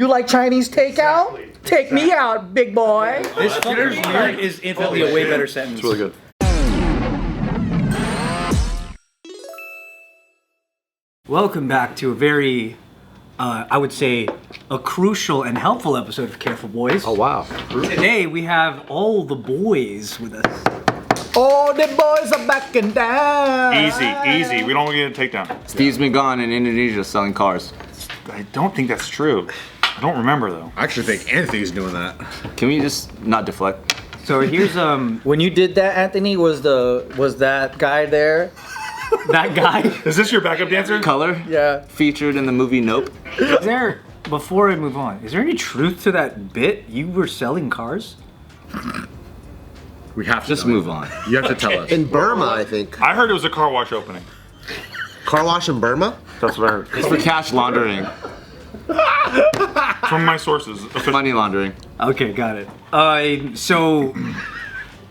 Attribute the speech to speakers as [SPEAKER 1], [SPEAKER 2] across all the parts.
[SPEAKER 1] You like Chinese takeout?
[SPEAKER 2] Exactly.
[SPEAKER 1] Take me out, big boy.
[SPEAKER 3] This fucker's weird is infinitely a way better sentence.
[SPEAKER 2] It's really good.
[SPEAKER 3] Welcome back to a very, I would say, a crucial and helpful episode of Careful Boys.
[SPEAKER 4] Oh, wow.
[SPEAKER 3] Today we have all the boys with us.
[SPEAKER 1] All the boys are back in town.
[SPEAKER 2] Easy. We don't get a takedown.
[SPEAKER 4] Steve's been gone in Indonesia selling cars.
[SPEAKER 2] I don't think that's true. I don't remember though.
[SPEAKER 5] I actually think Anthony's doing that.
[SPEAKER 4] Can we just not deflect?
[SPEAKER 3] So here's
[SPEAKER 1] When you did that, Anthony, was that guy there?
[SPEAKER 3] that guy.
[SPEAKER 2] Is this your backup dancer?
[SPEAKER 4] Color?
[SPEAKER 1] Yeah.
[SPEAKER 4] Featured in the movie Nope.
[SPEAKER 3] Is there, before I move on, is there any truth to that bit? You were selling cars?
[SPEAKER 5] We have to
[SPEAKER 4] Just
[SPEAKER 5] know.
[SPEAKER 4] move on.
[SPEAKER 5] You have to tell us.
[SPEAKER 6] In Burma, I think.
[SPEAKER 2] I heard it was a car wash opening.
[SPEAKER 6] Car wash in Burma?
[SPEAKER 2] That's what I heard.
[SPEAKER 4] It's for cash laundering.
[SPEAKER 2] From my sources.
[SPEAKER 4] Money laundering.
[SPEAKER 3] Okay, got it. So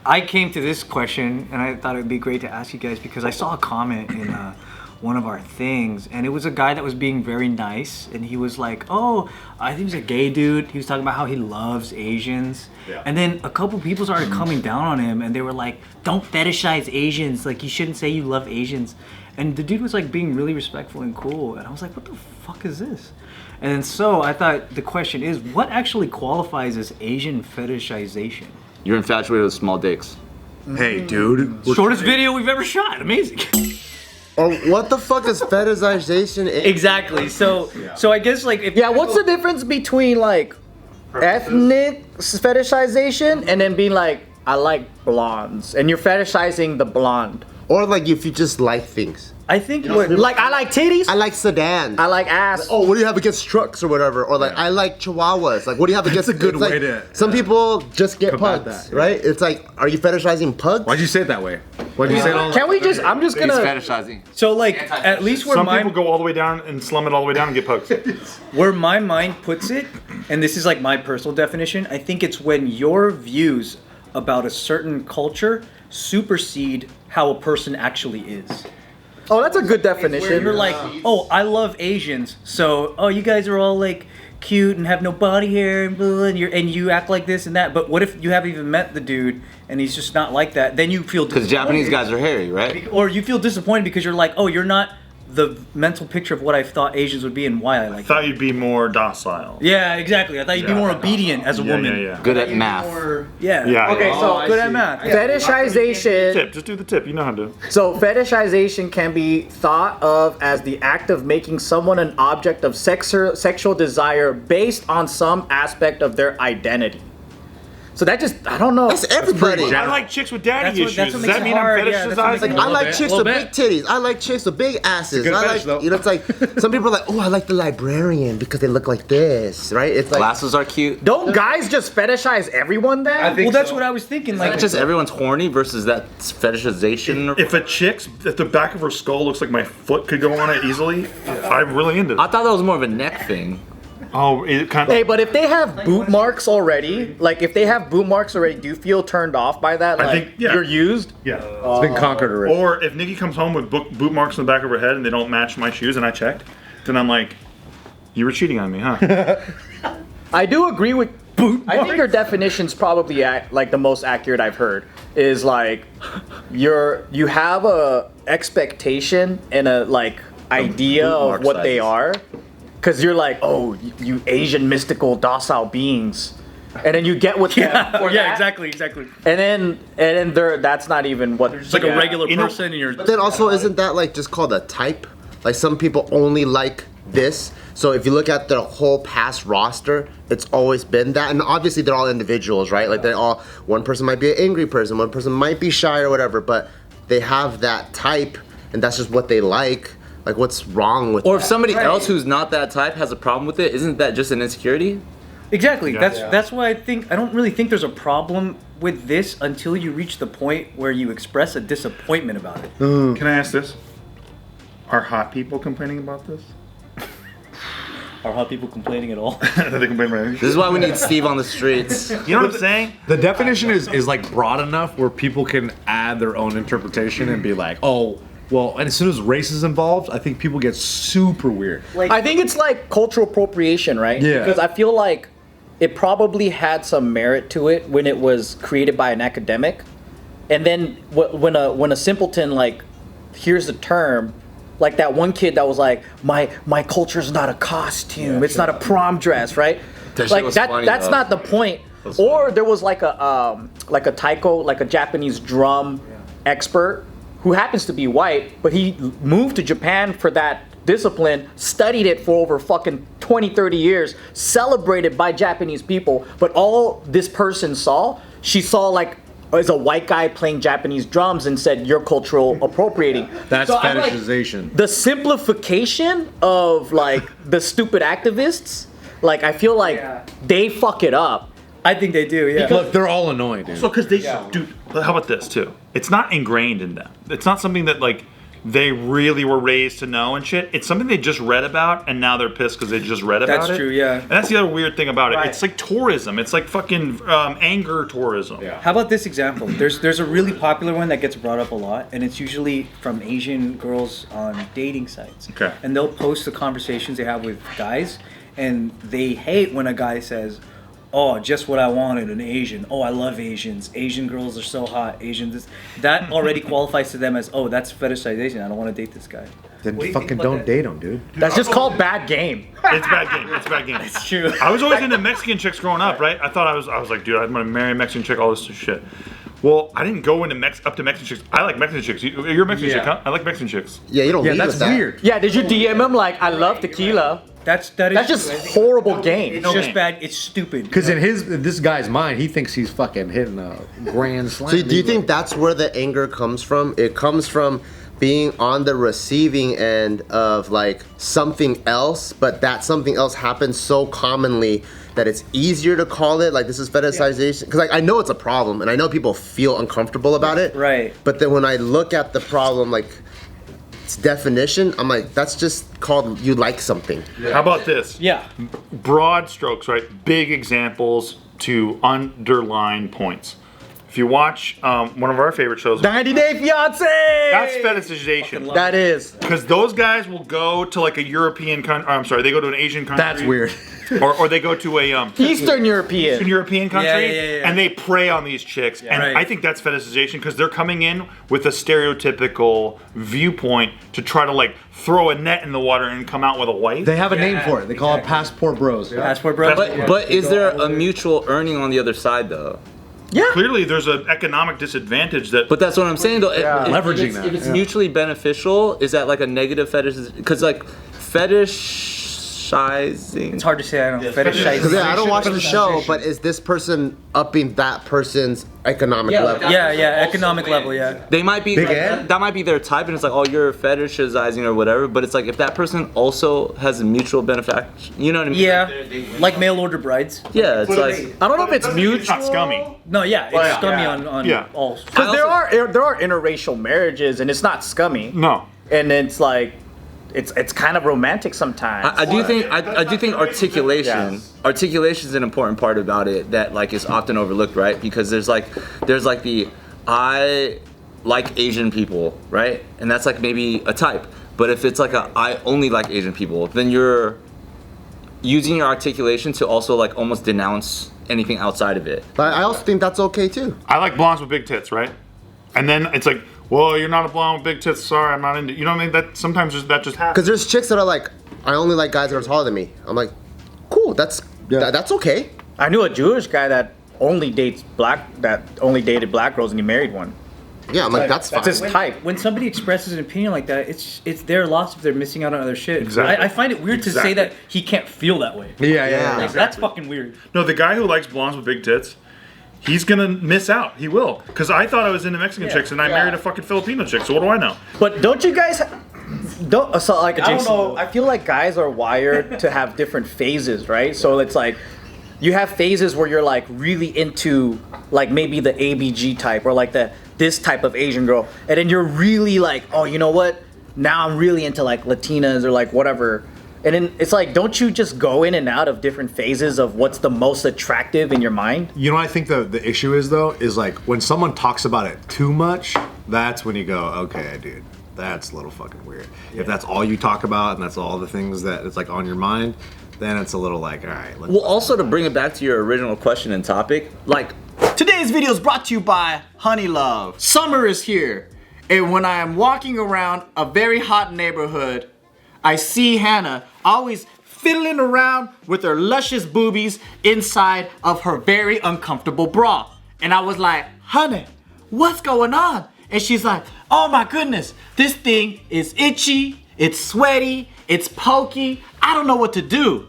[SPEAKER 3] I came to this question and I thought it would be great to ask you guys because I saw a comment in one of our things and it was a guy that was being very nice and he was like, oh, I think he's a gay dude. He was talking about how he loves Asians.
[SPEAKER 2] Yeah.
[SPEAKER 3] And then a couple people started coming down on him and they were like, don't fetishize Asians. Like you shouldn't say you love Asians. And the dude was like being really respectful and cool. And I was like, what the fuck is this? And then so I thought the question is, what actually qualifies as Asian fetishization?
[SPEAKER 4] You're infatuated with small dicks.
[SPEAKER 5] Hey, dude.
[SPEAKER 3] Shortest video we've ever shot. Amazing.
[SPEAKER 6] Or what the fuck is fetishization?
[SPEAKER 3] Exactly. So I guess like if
[SPEAKER 1] Yeah, what's the difference between like ethnic fetishization and then being like, I like blondes, and you're fetishizing the blonde?
[SPEAKER 6] Or like if you just like things.
[SPEAKER 3] I think
[SPEAKER 1] Like, I like titties,
[SPEAKER 6] I like sedans.
[SPEAKER 1] I like ass.
[SPEAKER 6] Oh, what do you have against trucks or whatever? Or like, I like chihuahuas. Like, what do you have against?
[SPEAKER 5] a good
[SPEAKER 6] it's like,
[SPEAKER 5] way to,
[SPEAKER 6] Some people just get
[SPEAKER 5] combat
[SPEAKER 6] pugs,
[SPEAKER 5] that.
[SPEAKER 6] right? It's like, are you fetishizing pugs?
[SPEAKER 5] Why'd you say it that way? Why'd you say it all?
[SPEAKER 1] Can we just? I'm just
[SPEAKER 4] He's
[SPEAKER 1] gonna.
[SPEAKER 4] fetishizing.
[SPEAKER 3] so like at least where
[SPEAKER 2] Some
[SPEAKER 3] my
[SPEAKER 2] people go all the way down and slum it all the way down and get pugs.
[SPEAKER 3] where my mind puts it, and this is like my personal definition, I think it's when your views about a certain culture supersede how a person actually is.
[SPEAKER 1] Oh, that's a good
[SPEAKER 3] Where
[SPEAKER 1] definition.
[SPEAKER 3] you're like, oh, I love Asians, so oh, you guys are all like cute and have no body hair and blah, and you act like this and that. But what if you haven't even met the dude and he's just not like that? Then you feel
[SPEAKER 4] Because Japanese guys are hairy, right?
[SPEAKER 3] or you feel disappointed because you're like, oh, you're not the mental picture of what I thought Asians would be and why I like
[SPEAKER 2] Thought
[SPEAKER 3] them.
[SPEAKER 2] you'd be more docile.
[SPEAKER 3] Yeah, exactly. I thought you'd be more obedient as a woman.
[SPEAKER 2] Yeah.
[SPEAKER 4] Good at math.
[SPEAKER 2] Yeah.
[SPEAKER 1] Okay, so
[SPEAKER 3] Good at math.
[SPEAKER 1] fetishization.
[SPEAKER 2] Tip, just do the tip. You know how to.
[SPEAKER 1] So fetishization can be thought of as the act of making someone an object of sexual desire based on some aspect of their identity. So that just, I don't know.
[SPEAKER 6] That's everybody.
[SPEAKER 2] I like chicks with daddy
[SPEAKER 3] That's what
[SPEAKER 2] issues. Does
[SPEAKER 3] makes
[SPEAKER 2] that
[SPEAKER 3] it
[SPEAKER 2] mean
[SPEAKER 3] hard.
[SPEAKER 2] I'm
[SPEAKER 3] Yeah, that's what makes
[SPEAKER 2] fetishizing?
[SPEAKER 3] it
[SPEAKER 6] I like
[SPEAKER 5] bit,
[SPEAKER 6] chicks
[SPEAKER 5] little
[SPEAKER 6] with
[SPEAKER 5] bit.
[SPEAKER 6] big titties. I like chicks with big asses.
[SPEAKER 5] good
[SPEAKER 6] I
[SPEAKER 5] fetish,
[SPEAKER 6] like,
[SPEAKER 5] though.
[SPEAKER 6] you know, it's like some people are like, oh, I like the librarian because they look like this, right? It's like,
[SPEAKER 4] Glasses are cute.
[SPEAKER 1] Don't guys just fetishize everyone then?
[SPEAKER 3] Well, that's what I was thinking. Like,
[SPEAKER 4] It's just everyone's horny versus that fetishization.
[SPEAKER 2] If the back of her skull looks like my foot could go on it easily, I'm really into
[SPEAKER 4] I
[SPEAKER 2] it.
[SPEAKER 4] thought that was more of a neck thing.
[SPEAKER 2] Oh, it kind of.
[SPEAKER 1] Hey, but if they have boot marks already, do you feel turned off by that?
[SPEAKER 2] I
[SPEAKER 1] Like,
[SPEAKER 2] think- yeah.
[SPEAKER 1] you're used?
[SPEAKER 2] Yeah.
[SPEAKER 5] It's been conquered already.
[SPEAKER 2] Or if Nikki comes home with boot marks on the back of her head and they don't match my shoes and I checked, then I'm like, you were cheating on me, huh?
[SPEAKER 1] I do agree with boot marks. I think your definition's probably like the most accurate I've heard. Is like, you have a expectation and a like idea
[SPEAKER 4] boot mark
[SPEAKER 1] of what they
[SPEAKER 4] sizes.
[SPEAKER 1] are. Because you're like, oh, you Asian mystical docile beings, and then you get with them. for that.
[SPEAKER 3] exactly.
[SPEAKER 1] And then that's not even what.
[SPEAKER 3] It's like a regular
[SPEAKER 2] You know-
[SPEAKER 3] person, and you're.
[SPEAKER 6] But then also, isn't that like just called a type? Like some people only like this. So if you look at their whole past roster, it's always been that. And obviously they're all individuals, right? Like one person might be an angry person, one person might be shy or whatever, but they have that type and that's just what they like. Like what's wrong with
[SPEAKER 4] Or
[SPEAKER 6] that?
[SPEAKER 4] if somebody else who's not that type has a problem with it, isn't that just an insecurity?
[SPEAKER 3] Exactly.
[SPEAKER 2] Yeah.
[SPEAKER 3] That's why I don't really think there's a problem with this until you reach the point where you express a disappointment about it.
[SPEAKER 2] Can I ask this? Are hot people complaining about this?
[SPEAKER 3] Are hot people complaining at all?
[SPEAKER 2] Are they complaining about anything?
[SPEAKER 4] This is why we need Steve on the streets.
[SPEAKER 2] You know what I'm saying?
[SPEAKER 5] The definition is like broad enough where people can add their own interpretation and be like, oh, Well, and as soon as race is involved, I think people get super weird.
[SPEAKER 1] I think it's like cultural appropriation, right?
[SPEAKER 5] Yeah.
[SPEAKER 1] Because I feel like it probably had some merit to it when it was created by an academic, and then when a simpleton like hears the term, like that one kid that was like, my culture's not a costume, it's not a prom dress, right?
[SPEAKER 4] That shit
[SPEAKER 1] Like
[SPEAKER 4] was
[SPEAKER 1] that
[SPEAKER 4] funny,
[SPEAKER 1] that's
[SPEAKER 4] though.
[SPEAKER 1] not the point. Or there was like a taiko, like a Japanese drum expert who happens to be white, but he moved to Japan for that discipline, studied it for over fucking 20, 30 years, celebrated by Japanese people, but all this person saw, she saw like as a white guy playing Japanese drums and said, you're cultural appropriating.
[SPEAKER 5] That's
[SPEAKER 1] So I'm like,
[SPEAKER 5] fetishization.
[SPEAKER 1] the simplification of like the stupid activists, like I feel like they fuck it up.
[SPEAKER 3] I think they do. Yeah.
[SPEAKER 5] Look, they're all annoying, dude.
[SPEAKER 2] So, because dude, how about this too? It's not ingrained in them. It's not something that like they really were raised to know and shit. It's something they just read about, and now they're pissed because they just read about it.
[SPEAKER 3] That's true, yeah.
[SPEAKER 2] And that's the other weird thing about it.
[SPEAKER 1] Right.
[SPEAKER 2] It's like tourism. It's like fucking anger tourism. Yeah.
[SPEAKER 3] How about this example? There's a really popular one that gets brought up a lot, and it's usually from Asian girls on dating sites.
[SPEAKER 2] Okay.
[SPEAKER 3] And they'll post the conversations they have with guys, and they hate when a guy says, "Oh, just what I wanted, an Asian. Oh, I love Asians. Asian girls are so hot. Asian this." That already qualifies to them as, "Oh, that's fetishization. I don't want to date this guy."
[SPEAKER 5] Then
[SPEAKER 3] What do you
[SPEAKER 5] fucking
[SPEAKER 3] think about
[SPEAKER 5] don't
[SPEAKER 3] that?
[SPEAKER 5] date them, dude.
[SPEAKER 1] That's just called bad game.
[SPEAKER 2] It's bad game. It's bad game.
[SPEAKER 3] It's true.
[SPEAKER 2] I was always into Mexican chicks growing up, right? I thought I was like, dude, I'm gonna marry a Mexican chick, all this shit. Well, I didn't go into up to Mexican chicks. I like Mexican chicks. You're a Mexican chick, huh? I like Mexican chicks.
[SPEAKER 6] Yeah, you don't
[SPEAKER 5] Yeah,
[SPEAKER 6] lead
[SPEAKER 5] that's
[SPEAKER 6] with that.
[SPEAKER 5] weird.
[SPEAKER 1] Yeah, did you DM him like, I love tequila?
[SPEAKER 3] That is
[SPEAKER 1] That's just horrible game.
[SPEAKER 3] It's just bad. It's stupid.
[SPEAKER 5] Because in this guy's mind, he thinks he's fucking hitting a grand slam.
[SPEAKER 6] So do you think that's where the anger comes from? It comes from being on the receiving end of like something else, but that something else happens so commonly that it's easier to call it like this is fetishization? Because like I know it's a problem, and I know people feel uncomfortable about it.
[SPEAKER 3] Right.
[SPEAKER 6] But then when I look at the problem, like its definition, I'm like, that's just called you like something.
[SPEAKER 2] How about this?
[SPEAKER 3] Yeah.
[SPEAKER 2] Broad strokes, right? Big examples to underline points. If you watch one of our favorite shows,
[SPEAKER 1] 90 Day Fiance!
[SPEAKER 2] that's fetishization.
[SPEAKER 1] That is.
[SPEAKER 2] Because those guys will go to like a European country. I'm sorry, they go to an Asian country.
[SPEAKER 5] That's weird.
[SPEAKER 2] Or they go to a
[SPEAKER 1] Eastern European.
[SPEAKER 2] Eastern European country,
[SPEAKER 3] yeah.
[SPEAKER 2] and they prey on these chicks. And
[SPEAKER 3] Right.
[SPEAKER 2] I think that's fetishization because they're coming in with a stereotypical viewpoint to try to like throw a net in the water and come out with a wife.
[SPEAKER 5] They have a name for it. They call it passport bros.
[SPEAKER 3] Passport bro.
[SPEAKER 4] But is there a mutual earning on the other side though?
[SPEAKER 1] Yeah.
[SPEAKER 2] Clearly, there's an economic disadvantage that.
[SPEAKER 4] But that's what I'm saying though.
[SPEAKER 5] Leveraging
[SPEAKER 4] if
[SPEAKER 5] that,
[SPEAKER 4] it's
[SPEAKER 5] yeah.
[SPEAKER 4] mutually beneficial, is that like a negative fetish? Because like fetishizing.
[SPEAKER 3] It's hard to say. I don't know. Fetishization.
[SPEAKER 6] Because I don't watch the show, but is this person upping that person's economic level?
[SPEAKER 3] Yeah, economic level, yeah.
[SPEAKER 4] They might be
[SPEAKER 5] Big
[SPEAKER 4] like,
[SPEAKER 5] Ed?
[SPEAKER 4] that might be their type, and it's like, oh, you're fetishizing or whatever. But it's like if that person also has a mutual benefit, you know what I mean?
[SPEAKER 3] Yeah, like mail order brides.
[SPEAKER 4] Yeah, it's like
[SPEAKER 1] I don't know if it's
[SPEAKER 2] It's
[SPEAKER 1] mutual.
[SPEAKER 2] not scummy.
[SPEAKER 3] No, yeah, it's scummy on
[SPEAKER 2] Yeah.
[SPEAKER 3] all.
[SPEAKER 1] Because there are interracial marriages and it's not scummy.
[SPEAKER 2] No.
[SPEAKER 1] And it's like, it's kind of romantic sometimes.
[SPEAKER 4] I do think articulation
[SPEAKER 1] Yes.
[SPEAKER 4] articulation is an important part about it that like is often overlooked, right? Because there's like the I like Asian people, right? And that's like maybe a type. But if it's like a I only like Asian people, then you're using your articulation to also like almost denounce anything outside of it.
[SPEAKER 6] But I also think that's okay too.
[SPEAKER 2] I like blondes with big tits, right? And then it's like, well, you're not a blonde with big tits. Sorry, I'm not into. You know what I mean? That sometimes that just happens.
[SPEAKER 6] Because there's chicks that are like, I only like guys that are taller than me. I'm like, cool, that's okay.
[SPEAKER 1] I knew a Jewish guy that only dated black girls and he married one.
[SPEAKER 6] Yeah, I'm like, that's fine.
[SPEAKER 1] That's his type.
[SPEAKER 3] When somebody expresses an opinion like that, it's their loss if they're missing out on other shit.
[SPEAKER 2] Exactly.
[SPEAKER 3] I find it weird to say that he can't feel that way.
[SPEAKER 5] Yeah.
[SPEAKER 3] Like, that's fucking weird.
[SPEAKER 2] No, the guy who likes blondes with big tits, he's gonna miss out. He will. Because I thought I was into Mexican chicks and I married a fucking Filipino chick. So what do I know?
[SPEAKER 1] But don't you guys so like I don't know, I feel like guys are wired to have different phases, right? So it's like you have phases where you're like really into like maybe the ABG type or like this type of Asian girl, and then you're really like, oh, you know what? Now I'm really into like Latinas or like whatever. And then it's like, don't you just go in and out of different phases of what's the most attractive in your mind?
[SPEAKER 5] You know what I think the issue is though is like when someone talks about it too much, that's when you go, okay, dude. that's a little fucking weird. If that's all you talk about and that's all the things that it's like on your mind, then it's a little like, all right.
[SPEAKER 4] Well, also to bring it back to your original question and topic, like
[SPEAKER 1] Today's video is brought to you by Honey Love. Summer is here, and when I am walking around a very hot neighborhood, I see Hannah always fiddling around with her luscious boobies inside of her very uncomfortable bra. And I was like, honey, what's going on? And she's like, oh my goodness, this thing is itchy, it's sweaty, it's pokey, I don't know what to do.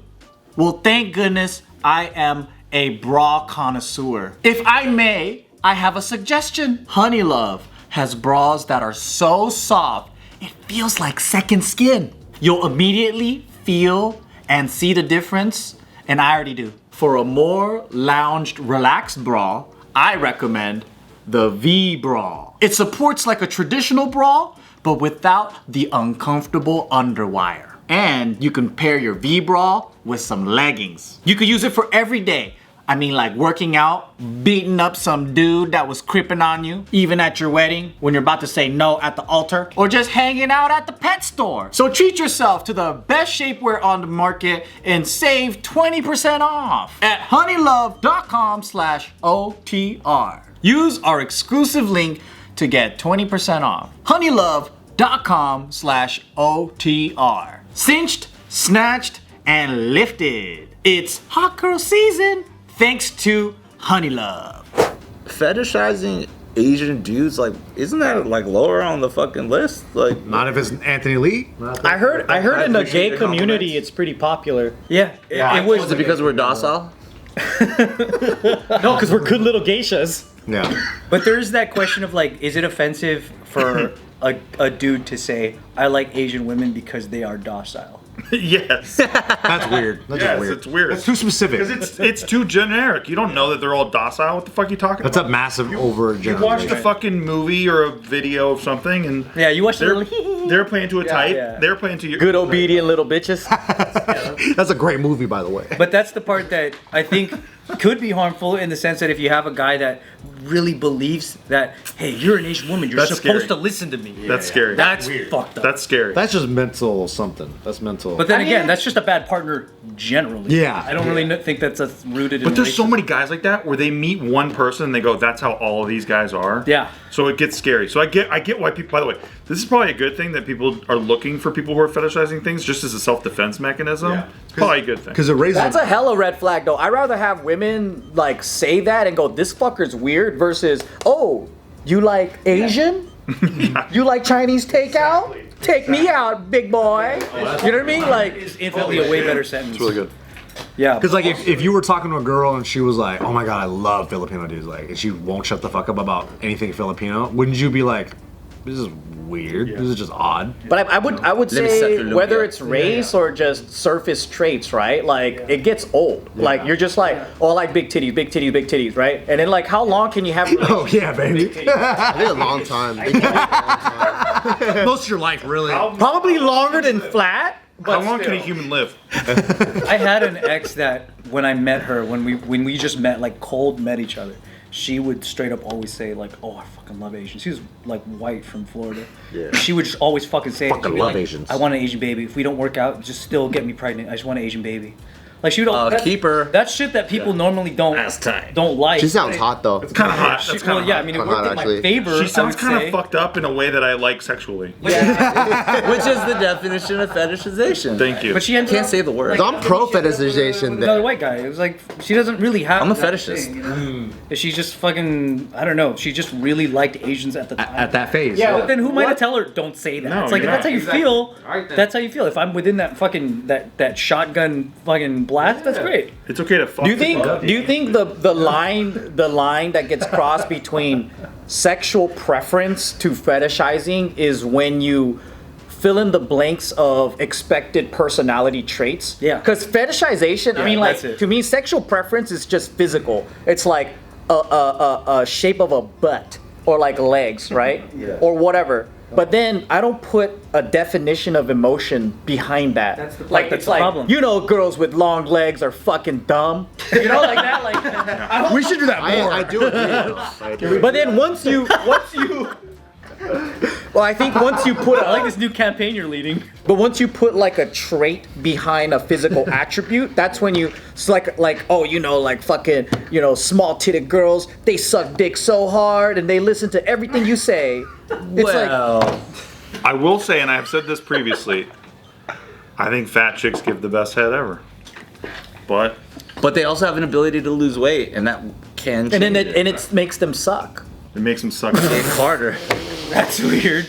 [SPEAKER 1] Well, thank goodness I am a bra connoisseur. If I may, I have a suggestion. Honey Love has bras that are so soft, it feels like second skin. You'll immediately feel and see the difference, and I already do. For a more lounged, relaxed bra, I recommend the V bra. It supports like a traditional bra, but without the uncomfortable underwire. And you can pair your V bra with some leggings. You could use it for every day. I mean, like working out, beating up some dude that was creeping on you, even at your wedding when you're about to say no at the altar, or just hanging out at the pet store. So treat yourself to the best shapewear on the market and save 20% off at honeylove.com/OTR. Use our exclusive link to get 20% off. honeylove.com/OTR. Cinched, snatched, and lifted. It's hot girl season thanks to Honey Love.
[SPEAKER 4] fetishizing Asian dudes, like, isn't that like lower on the fucking list? Like,
[SPEAKER 5] Not if it's Anthony Lee.
[SPEAKER 1] I heard in the
[SPEAKER 4] appreciate
[SPEAKER 1] gay
[SPEAKER 4] your
[SPEAKER 1] community
[SPEAKER 4] compliments.
[SPEAKER 1] it's pretty popular.
[SPEAKER 3] Yeah, it was.
[SPEAKER 4] is it because we're docile?
[SPEAKER 1] No, because we're good little geishas.
[SPEAKER 5] Yeah.
[SPEAKER 3] But there's that question of like, is it offensive for a dude to say, I like Asian women because they are docile?
[SPEAKER 2] Yes.
[SPEAKER 5] That's weird. That's
[SPEAKER 2] Yes,
[SPEAKER 5] just weird.
[SPEAKER 2] it's weird.
[SPEAKER 5] That's too specific.
[SPEAKER 2] Because it's too generic. You don't know that they're all docile. What the fuck are you talking
[SPEAKER 5] That's
[SPEAKER 2] about?
[SPEAKER 5] a massive over
[SPEAKER 2] You watched a
[SPEAKER 5] generalization.
[SPEAKER 2] fucking movie or a video of something, and
[SPEAKER 3] Yeah, you watched
[SPEAKER 2] they're,
[SPEAKER 3] the
[SPEAKER 2] they're playing to a type.
[SPEAKER 3] yeah.
[SPEAKER 2] They're playing to your
[SPEAKER 1] Good obedient little bitches.
[SPEAKER 5] That's a great movie, by the way.
[SPEAKER 3] But that's the part that I think could be harmful in the sense that if you have a guy that really believes that, hey, you're an Asian woman, you're
[SPEAKER 2] That's
[SPEAKER 3] supposed
[SPEAKER 2] scary.
[SPEAKER 3] to listen to me.
[SPEAKER 2] That's scary.
[SPEAKER 3] That's fucked up.
[SPEAKER 2] That's scary.
[SPEAKER 5] That's just mental something. That's mental.
[SPEAKER 3] But then again, that's just a bad partner generally.
[SPEAKER 5] Yeah.
[SPEAKER 3] I don't really think that's rooted in
[SPEAKER 2] But there's so
[SPEAKER 3] racism.
[SPEAKER 2] many guys like that where they meet one person and they go, "That's how all of these guys are."
[SPEAKER 3] Yeah.
[SPEAKER 2] So it gets scary. So I get why people. By the way, this is probably a good thing that people are looking for people who are fetishizing things just as a self-defense mechanism.
[SPEAKER 5] Yeah.
[SPEAKER 2] It's probably a good thing.
[SPEAKER 5] Because it raises.
[SPEAKER 1] That's a hella red flag though. I'd rather have women like say that and go, this fucker's weird versus, oh, you like Asian? You like Chinese takeout? Take me out, big boy. You know what I mean? Like,
[SPEAKER 3] It's infinitely a way better sentence.
[SPEAKER 2] It's really good.
[SPEAKER 3] Yeah.
[SPEAKER 5] Because like if you were talking to a girl and she was like, "Oh my god, I love Filipino dudes," like, and she won't shut the fuck up about anything Filipino, wouldn't you be like, "This is weird. This is just odd"?
[SPEAKER 1] but I would
[SPEAKER 4] Let me set
[SPEAKER 1] say
[SPEAKER 4] the
[SPEAKER 1] whether
[SPEAKER 4] lumpia.
[SPEAKER 1] it's race or just surface traits, right? Like it gets old. Like you're just like, oh, I like big titties, big titties, big titties, right? And then like, how long can you have?
[SPEAKER 5] Oh yeah, baby.
[SPEAKER 6] I think a long time. They can take a long time.
[SPEAKER 5] Most of your life, really.
[SPEAKER 1] Probably longer than flat.
[SPEAKER 2] How long can a human live?
[SPEAKER 3] I had an ex that when I met her, when we just met, like cold met each other, she would straight up always say like, "Oh, I fucking love Asians." She was like white from Florida.
[SPEAKER 6] Yeah.
[SPEAKER 3] She would just always fucking say, it.
[SPEAKER 5] Fucking
[SPEAKER 3] She'd be
[SPEAKER 5] love
[SPEAKER 3] like,
[SPEAKER 5] Asians.
[SPEAKER 3] "I want an Asian baby. If we don't work out, just still get me pregnant. I just want an Asian baby." Like she would.
[SPEAKER 4] Keep her.
[SPEAKER 3] That's shit that people normally don't like.
[SPEAKER 6] She sounds hot though.
[SPEAKER 2] It's kind of hot.
[SPEAKER 3] She,
[SPEAKER 2] That's
[SPEAKER 3] well,
[SPEAKER 2] kind of
[SPEAKER 3] yeah, I
[SPEAKER 2] hot.
[SPEAKER 3] mean, it
[SPEAKER 6] Hot,
[SPEAKER 3] worked in my
[SPEAKER 6] actually.
[SPEAKER 3] favor.
[SPEAKER 2] She sounds
[SPEAKER 3] kind
[SPEAKER 2] kind of fucked up in a way that I like sexually.
[SPEAKER 4] Which is the definition of fetishization.
[SPEAKER 2] Thank you.
[SPEAKER 3] But she ended
[SPEAKER 4] Can't
[SPEAKER 3] up,
[SPEAKER 4] say the word.
[SPEAKER 6] I'm pro fetishization.
[SPEAKER 3] with another white guy. It was like she doesn't really have.
[SPEAKER 4] I'm a
[SPEAKER 3] that
[SPEAKER 4] fetishist.
[SPEAKER 3] thing, you know? She just fucking, I don't know. She just really liked Asians at the time.
[SPEAKER 5] At that phase.
[SPEAKER 1] Yeah,
[SPEAKER 3] But then who am I to tell her don't say that?
[SPEAKER 2] No,
[SPEAKER 3] It's like if
[SPEAKER 2] you're
[SPEAKER 3] that's how
[SPEAKER 2] not.
[SPEAKER 3] you feel. That's how you feel. If I'm within that fucking that shotgun fucking blast, that's great.
[SPEAKER 2] It's okay to fuck.
[SPEAKER 1] Do you think the line that gets crossed between sexual preference to fetishizing is when you fill in the blanks of expected personality traits?
[SPEAKER 3] Yeah.
[SPEAKER 1] Because fetishization, I mean, like
[SPEAKER 3] that's it.
[SPEAKER 1] to me, sexual preference is just physical. It's like a shape of a butt or like legs, right? Or whatever. But then I don't put a definition of emotion behind that.
[SPEAKER 3] That's the part
[SPEAKER 1] like
[SPEAKER 3] that's
[SPEAKER 1] it's
[SPEAKER 3] the
[SPEAKER 1] like
[SPEAKER 3] problem.
[SPEAKER 1] you know, girls with long legs are fucking dumb. You know, like that. Like I hope-
[SPEAKER 5] We should do that more.
[SPEAKER 6] I do agree. I do.
[SPEAKER 1] But then once you Well, I think once you put
[SPEAKER 3] I like this new campaign you're leading.
[SPEAKER 1] but once you put like a trait behind a physical attribute, that's when you it's like oh like fucking small-titted girls, they suck dick so hard and they listen to everything you say. It's
[SPEAKER 2] I will say, and I have said this previously, I think fat chicks give the best head ever. But
[SPEAKER 4] they also have an ability to lose weight, and that can.
[SPEAKER 1] and then it makes them suck.
[SPEAKER 2] it makes them suck.
[SPEAKER 4] harder.
[SPEAKER 3] That's weird.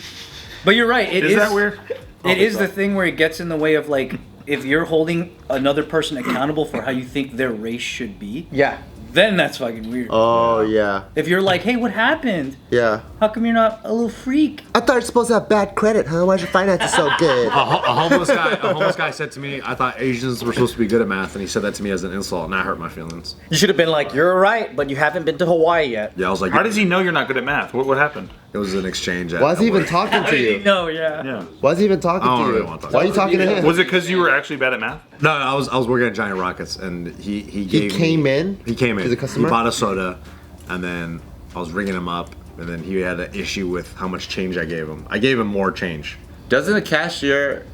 [SPEAKER 3] But you're right.
[SPEAKER 2] Is that weird?
[SPEAKER 3] It is the thing where it gets in the way of like if you're holding another person accountable for how you think their race should be.
[SPEAKER 1] Yeah.
[SPEAKER 3] Then that's fucking weird.
[SPEAKER 6] Oh yeah.
[SPEAKER 3] If you're like, hey, what happened?
[SPEAKER 6] Yeah.
[SPEAKER 3] How come you're not a little freak?
[SPEAKER 6] I thought you're supposed to have bad credit, huh? Why's your finances so good?
[SPEAKER 5] A homeless guy said to me, I thought Asians were supposed to be good at math, and he said that to me as an insult, and that hurt my feelings.
[SPEAKER 1] You should have been like, you're right, but you haven't been to Hawaii yet.
[SPEAKER 5] Yeah, I was like,
[SPEAKER 2] How does he know you're not good at math? What happened?
[SPEAKER 5] It was an exchange.
[SPEAKER 6] Why is he even talking to you?
[SPEAKER 3] No, yeah.
[SPEAKER 2] Yeah.
[SPEAKER 6] Why is he even talking
[SPEAKER 5] I don't
[SPEAKER 6] to
[SPEAKER 5] really
[SPEAKER 6] you?
[SPEAKER 5] want to talk
[SPEAKER 6] Why are you talking to him?
[SPEAKER 2] Was it because you were actually bad at math?
[SPEAKER 5] No, I was working at Giant Rockets, and he
[SPEAKER 6] came in
[SPEAKER 5] to
[SPEAKER 6] the customer?
[SPEAKER 5] He bought a soda, and then I was ringing him up, and then he had an issue with how much change I gave him. I gave him more change.
[SPEAKER 4] Doesn't a cashier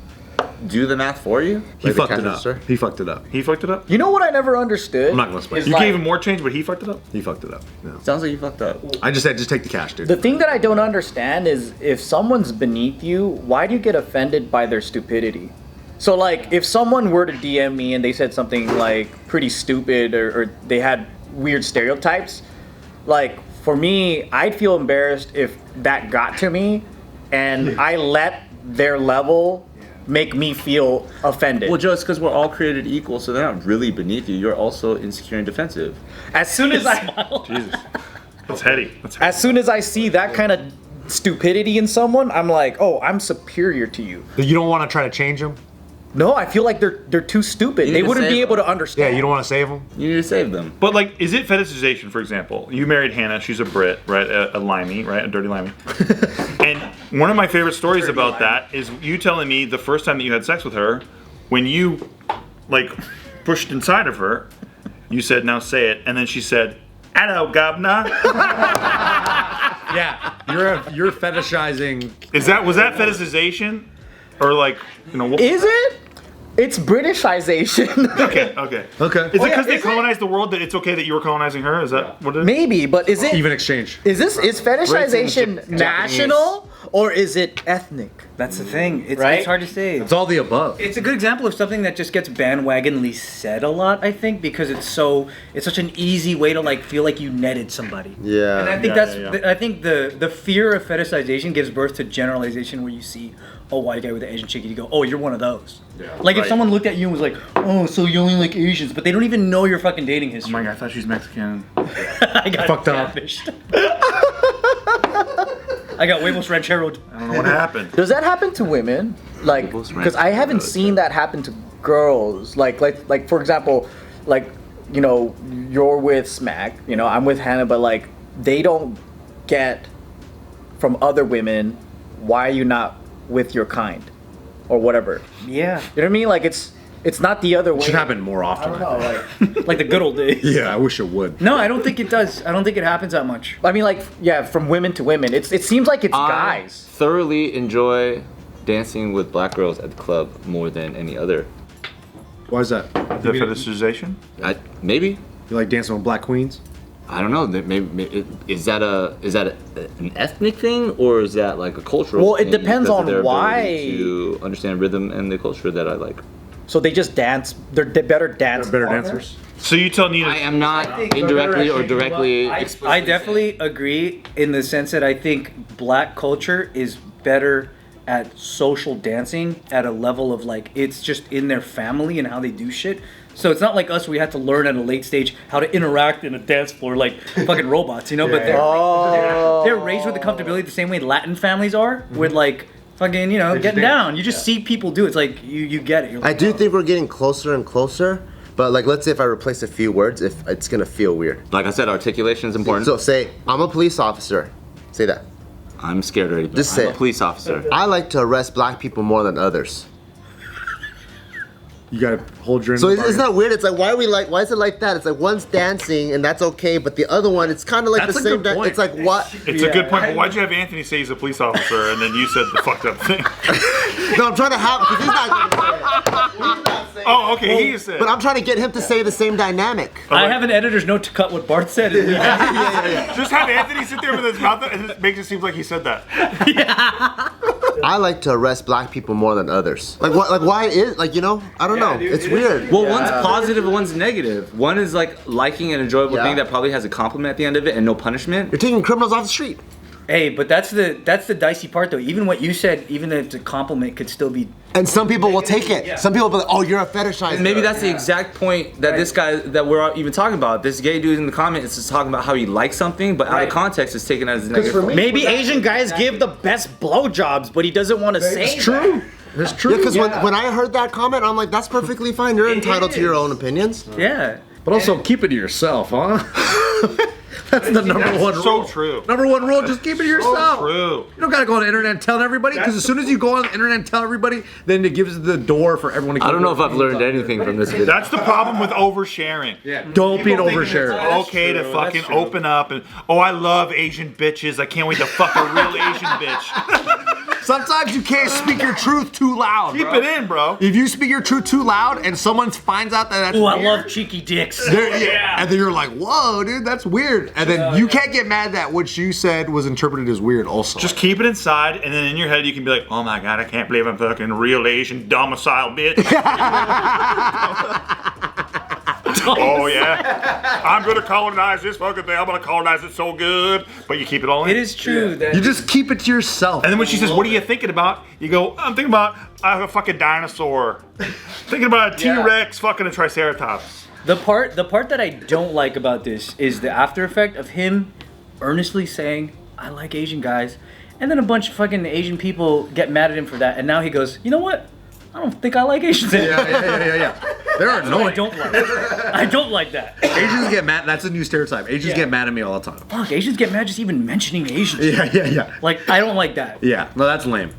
[SPEAKER 4] do the math for you?
[SPEAKER 5] He
[SPEAKER 6] Like the
[SPEAKER 5] fucked it
[SPEAKER 6] cash
[SPEAKER 5] up.
[SPEAKER 6] register?
[SPEAKER 5] He fucked it up.
[SPEAKER 2] He fucked it up?
[SPEAKER 1] You know what I never understood?
[SPEAKER 5] I'm not gonna explain.
[SPEAKER 1] Is
[SPEAKER 2] You
[SPEAKER 1] like-
[SPEAKER 2] gave him more change, but he fucked it up?
[SPEAKER 5] He fucked it up. Yeah.
[SPEAKER 4] Sounds like you fucked up.
[SPEAKER 5] I just said, just take the cash, dude.
[SPEAKER 1] The thing that I don't understand is if someone's beneath you, why do you get offended by their stupidity? So like if someone were to DM me and they said something like pretty stupid or they had weird stereotypes, like for me, I'd feel embarrassed if that got to me and I let their level make me feel offended.
[SPEAKER 4] Well, Joe, it's because we're all created equal, so they're not really beneath you. You're also insecure and defensive.
[SPEAKER 1] As soon as I
[SPEAKER 2] Jesus. That's heady.
[SPEAKER 1] as soon as I see that kind of stupidity in someone, I'm like, "Oh, I'm superior to you."
[SPEAKER 5] You don't want to try to change him?
[SPEAKER 1] No, I feel like they're too stupid.
[SPEAKER 4] You
[SPEAKER 1] They
[SPEAKER 4] need to
[SPEAKER 1] wouldn't be
[SPEAKER 4] save
[SPEAKER 1] able to
[SPEAKER 5] Yeah,
[SPEAKER 1] understand.
[SPEAKER 5] you don't want to save him?
[SPEAKER 4] You need to save them.
[SPEAKER 2] But like, is it fetishization, for example? You married Hannah, she's a Brit, right? A limey, right? A dirty limey. And one of my favorite stories about that is you telling me the first time that you had sex with her, when you like pushed inside of her, you said, now say it, and then she said, hello, governor.
[SPEAKER 5] Yeah. You're fetishizing.
[SPEAKER 2] Was that fetishization? Or like, what?
[SPEAKER 1] Is it? It's Britishization.
[SPEAKER 2] Okay.
[SPEAKER 5] Okay.
[SPEAKER 2] Is it because they colonized the world that it's okay that you were colonizing her? Is that what it is?
[SPEAKER 1] Maybe, but is it?
[SPEAKER 5] Even exchange.
[SPEAKER 1] Is fetishization national or is it ethnic?
[SPEAKER 3] That's the thing. It's,
[SPEAKER 1] Right?
[SPEAKER 3] it's hard to say.
[SPEAKER 5] It's all the above.
[SPEAKER 3] It's a good example of something that just gets bandwagonly said a lot, I think, because it's such an easy way to like feel like you netted somebody.
[SPEAKER 6] Yeah.
[SPEAKER 3] And I think
[SPEAKER 2] Yeah.
[SPEAKER 3] I think the fear of fetishization gives birth to generalization where you see a white guy with an Asian chick and you go, oh, you're one of those.
[SPEAKER 5] Yeah.
[SPEAKER 3] Like if
[SPEAKER 2] Right.
[SPEAKER 3] someone looked at you and was like, oh, so you only like Asians, but they don't even know your fucking dating
[SPEAKER 2] Oh
[SPEAKER 3] history.
[SPEAKER 2] my god, I thought she's Mexican.
[SPEAKER 3] I got
[SPEAKER 5] Fucked up.
[SPEAKER 3] catfished. I got huevos rancheroed.
[SPEAKER 2] I don't know what happened.
[SPEAKER 1] Does that happen to women? Like,
[SPEAKER 4] People's
[SPEAKER 1] because I haven't
[SPEAKER 4] ranks.
[SPEAKER 1] seen that happen to girls. Like for example, like you're with Smack. I'm with Hannah, but like they don't get from other women. Why are you not with your kind, or whatever?
[SPEAKER 3] Yeah.
[SPEAKER 1] You know what I mean? Like it's not the other way.
[SPEAKER 5] It should happen more
[SPEAKER 1] I
[SPEAKER 5] often.
[SPEAKER 1] don't know. Like
[SPEAKER 3] Like the good old days.
[SPEAKER 5] Yeah, I wish it would.
[SPEAKER 3] No, I don't think it does. I don't think it happens that much.
[SPEAKER 1] I mean, like yeah, from women to women. It seems like it's guys.
[SPEAKER 4] I thoroughly enjoy dancing with black girls at the club more than any other.
[SPEAKER 5] Why is that?
[SPEAKER 2] The fetishization?
[SPEAKER 4] Maybe.
[SPEAKER 5] You like dancing with black queens?
[SPEAKER 4] I don't know. Maybe is that an ethnic thing or is that like a cultural?
[SPEAKER 1] Well, it
[SPEAKER 4] thing
[SPEAKER 1] depends
[SPEAKER 4] because of
[SPEAKER 1] on
[SPEAKER 4] their
[SPEAKER 1] why.
[SPEAKER 4] ability to understand rhythm and the culture that I like.
[SPEAKER 1] So they just dance. They're better dance.
[SPEAKER 5] They're better dancers?
[SPEAKER 2] So you tell Nina.
[SPEAKER 4] I am not indirectly or directly.
[SPEAKER 3] I definitely agree in the sense that I think black culture is better at social dancing at a level of like it's just in their family and how they do shit. So it's not like us, we had to learn at a late stage how to interact in a dance floor like fucking robots, But they're raised with the comfortability the same way Latin families are, with like fucking, getting down. You just see people do it. It's like you get it. You're
[SPEAKER 6] I
[SPEAKER 3] like,
[SPEAKER 6] do think we're getting closer and closer, but like let's say if I replace a few words, if it's gonna feel weird.
[SPEAKER 4] Like I said, articulation is important.
[SPEAKER 6] So say I'm a police officer. Say that.
[SPEAKER 4] I'm scared already.
[SPEAKER 6] Just say
[SPEAKER 4] I'm a
[SPEAKER 6] it.
[SPEAKER 4] police officer.
[SPEAKER 6] I like to arrest black people more than others.
[SPEAKER 5] You gotta hold your.
[SPEAKER 6] So isn't that weird? It's like why is it like that? It's like one's dancing and that's okay, but the other one, it's kind of like
[SPEAKER 5] That's
[SPEAKER 6] the
[SPEAKER 5] a
[SPEAKER 6] same.
[SPEAKER 5] good point.
[SPEAKER 6] It's like what?
[SPEAKER 2] It's a good point, but why'd you have Anthony say he's a police officer and then you said the fucked up thing?
[SPEAKER 6] No, I'm trying to have because he's not gonna say it. He's not saying
[SPEAKER 2] Oh, okay, he said.
[SPEAKER 6] But I'm trying to get him to say the same dynamic.
[SPEAKER 3] I have an editor's note to cut what Bart said.
[SPEAKER 2] Just have Anthony sit there with his mouth and it makes it seem like he said that.
[SPEAKER 6] I like to arrest black people more than others. Like what? Like why is like I don't know.
[SPEAKER 1] dude,
[SPEAKER 6] It's weird.
[SPEAKER 4] Well, one's positive and one's negative. One is like liking an enjoyable
[SPEAKER 6] Yeah.
[SPEAKER 4] thing that probably has a compliment at the end of it and no punishment.
[SPEAKER 6] You're taking criminals off the street.
[SPEAKER 3] Hey, but that's the dicey part though. Even what you said, even if it's a compliment, could still be.
[SPEAKER 6] And some people will take it. Some people will be like, oh, you're a fetishizer.
[SPEAKER 4] And maybe that's the exact point that this guy that we're even talking about. This gay dude in the comment is just talking about how he likes something, but out of context, it's taken as a negative.
[SPEAKER 6] for me-
[SPEAKER 1] Maybe Asian guys give the best blowjobs, but he doesn't want to say
[SPEAKER 5] It's true. It's true.
[SPEAKER 6] Yeah, because when I heard that comment, I'm like, that's perfectly fine. You're entitled to your own opinions.
[SPEAKER 3] Yeah.
[SPEAKER 5] But also keep it to yourself, huh? That's the number one rule.
[SPEAKER 2] So true.
[SPEAKER 5] Number one rule, just keep it to yourself.
[SPEAKER 2] True.
[SPEAKER 5] You don't gotta go on the internet and tell everybody, because as soon as you go on the internet and tell everybody, then it gives the door for everyone to
[SPEAKER 4] I
[SPEAKER 5] keep
[SPEAKER 4] don't know if
[SPEAKER 5] their
[SPEAKER 4] I've learned
[SPEAKER 5] opinions out
[SPEAKER 4] anything from this video.
[SPEAKER 2] That's the problem with oversharing.
[SPEAKER 5] there. Don't be an
[SPEAKER 2] People think
[SPEAKER 5] oversharer.
[SPEAKER 2] It's okay to fucking open up and I love Asian bitches. I can't wait to fuck a real Asian bitch.
[SPEAKER 5] Sometimes you can't speak your truth too loud.
[SPEAKER 2] Keep
[SPEAKER 5] bro.
[SPEAKER 2] it in, bro.
[SPEAKER 5] If you speak your truth too loud and someone finds out that that's
[SPEAKER 3] Ooh, I
[SPEAKER 5] weird,
[SPEAKER 3] love cheeky dicks.
[SPEAKER 5] and then you're like, whoa, dude, that's weird. And then you can't get mad that what you said was interpreted as weird also.
[SPEAKER 2] Just keep it inside, and then in your head you can be like, oh my god, I can't believe I'm fucking real Asian domicile bitch. Oh yeah, I'm gonna colonize this fucking thing. I'm gonna colonize it so good. But you keep it all in.
[SPEAKER 3] It is true that
[SPEAKER 5] you just keep it to yourself.
[SPEAKER 2] And then when she says, "What are you thinking about?" You go, "I'm thinking about a fucking dinosaur. Thinking about a T-Rex fucking a Triceratops."
[SPEAKER 3] the part that I don't like about this is the after effect of him earnestly saying, "I like Asian guys," and then a bunch of fucking Asian people get mad at him for that, and now he goes, "You know what? I don't think I like Asians."
[SPEAKER 5] yeah. They're
[SPEAKER 3] I
[SPEAKER 5] annoying.
[SPEAKER 3] don't like. I don't like that.
[SPEAKER 5] Asians get mad. That's a new stereotype. Asians get mad at me all the time.
[SPEAKER 3] Fuck, Asians get mad just even mentioning Asians.
[SPEAKER 5] Yeah.
[SPEAKER 3] Like, I don't like that.
[SPEAKER 5] Yeah. No, that's lame.